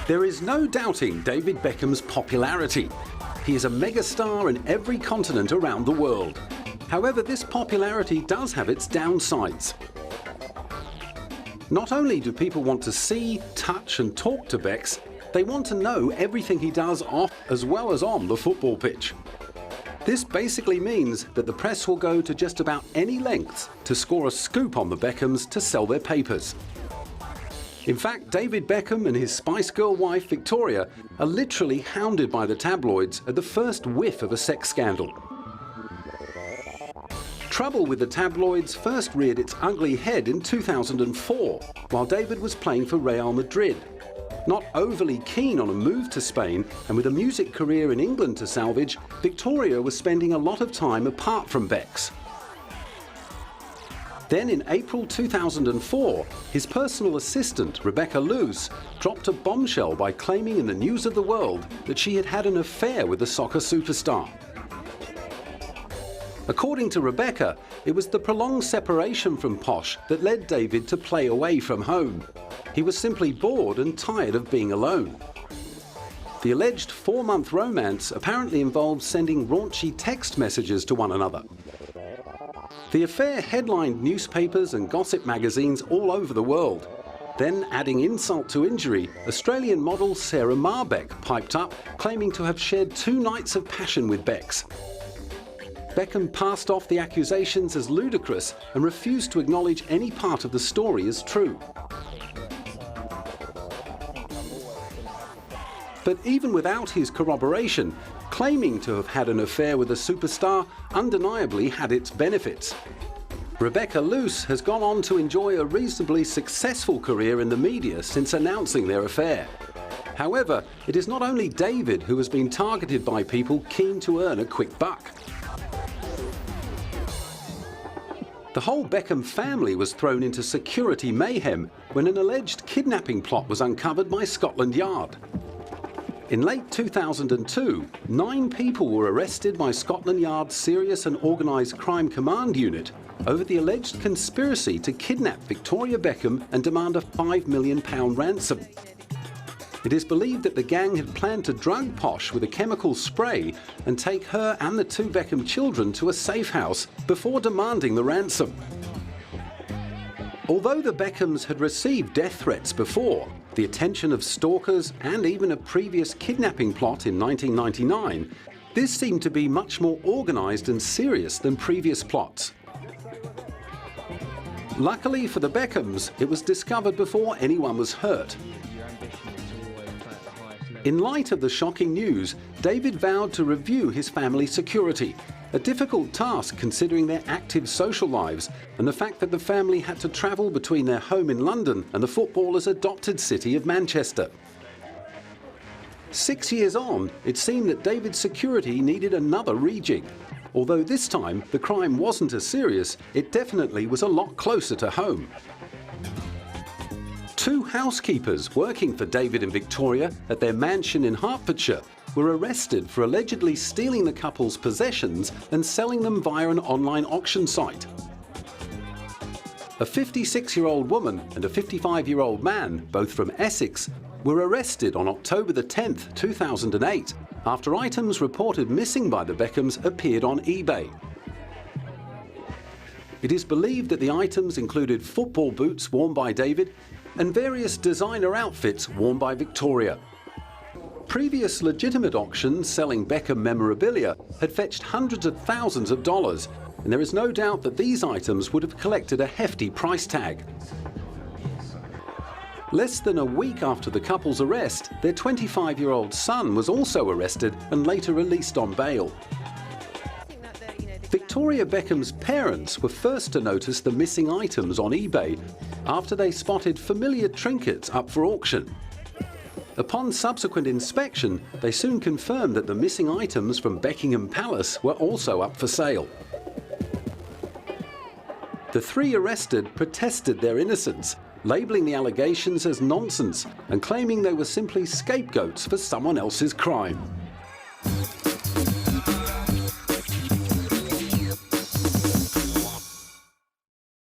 There is no doubting David Beckham's popularity. He is a megastar in every continent around the world. However, this popularity does have its downsides. Not only do people want to see, touch and talk to Becks, they want to know everything he does off as well as on the football pitch. This basically means that the press will go to just about any lengths to score a scoop on the Beckhams to sell their papers. In fact, David Beckham and his Spice Girl wife Victoria are literally hounded by the tabloids at the first whiff of a sex scandal. Trouble with the tabloids first reared its ugly head in 2004, while David was playing for Real Madrid. Not overly keen on a move to Spain, and with a music career in England to salvage, Victoria was spending a lot of time apart from Becks. Then in April 2004, his personal assistant, Rebecca Luce, dropped a bombshell by claiming in the News of the World that she had had an affair with the soccer superstar. According to Rebecca, it was the prolonged separation from Posh that led David to play away from home. He was simply bored and tired of being alone. The alleged 4-month romance apparently involved sending raunchy text messages to one another. The affair headlined newspapers and gossip magazines all over the world. Then, adding insult to injury, Australian model Sarah Marbeck piped up, claiming to have shared 2 nights of passion with Becks. Beckham passed off the accusations as ludicrous and refused to acknowledge any part of the story as true. But even without his corroboration, claiming to have had an affair with a superstar undeniably had its benefits. Rebecca Luce has gone on to enjoy a reasonably successful career in the media since announcing their affair. However, it is not only David who has been targeted by people keen to earn a quick buck. The whole Beckham family was thrown into security mayhem when an alleged kidnapping plot was uncovered by Scotland Yard. In late 2002, 9 people were arrested by Scotland Yard's Serious and Organised Crime Command Unit over the alleged conspiracy to kidnap Victoria Beckham and demand a £5 million ransom. It is believed that the gang had planned to drug Posh with a chemical spray and take her and the 2 Beckham children to a safe house before demanding the ransom. Although the Beckhams had received death threats before, the attention of stalkers and even a previous kidnapping plot in 1999, this seemed to be much more organised and serious than previous plots. Luckily for the Beckhams, it was discovered before anyone was hurt. In light of the shocking news, David vowed to review his family's security, a difficult task considering their active social lives and the fact that the family had to travel between their home in London and the footballer's adopted city of Manchester. 6 years on, it seemed that David's security needed another rejig. Although this time the crime wasn't as serious, it definitely was a lot closer to home. 2 housekeepers working for David and Victoria at their mansion in Hertfordshire were arrested for allegedly stealing the couple's possessions and selling them via an online auction site. A 56-year-old woman and a 55-year-old man, both from Essex, were arrested on October the 10th, 2008, after items reported missing by the Beckhams appeared on eBay. It is believed that the items included football boots worn by David and various designer outfits worn by Victoria. Previous legitimate auctions selling Beckham memorabilia had fetched hundreds of thousands of dollars, and there is no doubt that these items would have collected a hefty price tag. Less than a week after the couple's arrest, their 25-year-old son was also arrested and later released on bail. Victoria Beckham's parents were first to notice the missing items on eBay after they spotted familiar trinkets up for auction. Upon subsequent inspection, they soon confirmed that the missing items from Buckingham Palace were also up for sale. The 3 arrested protested their innocence, labelling the allegations as nonsense and claiming they were simply scapegoats for someone else's crime.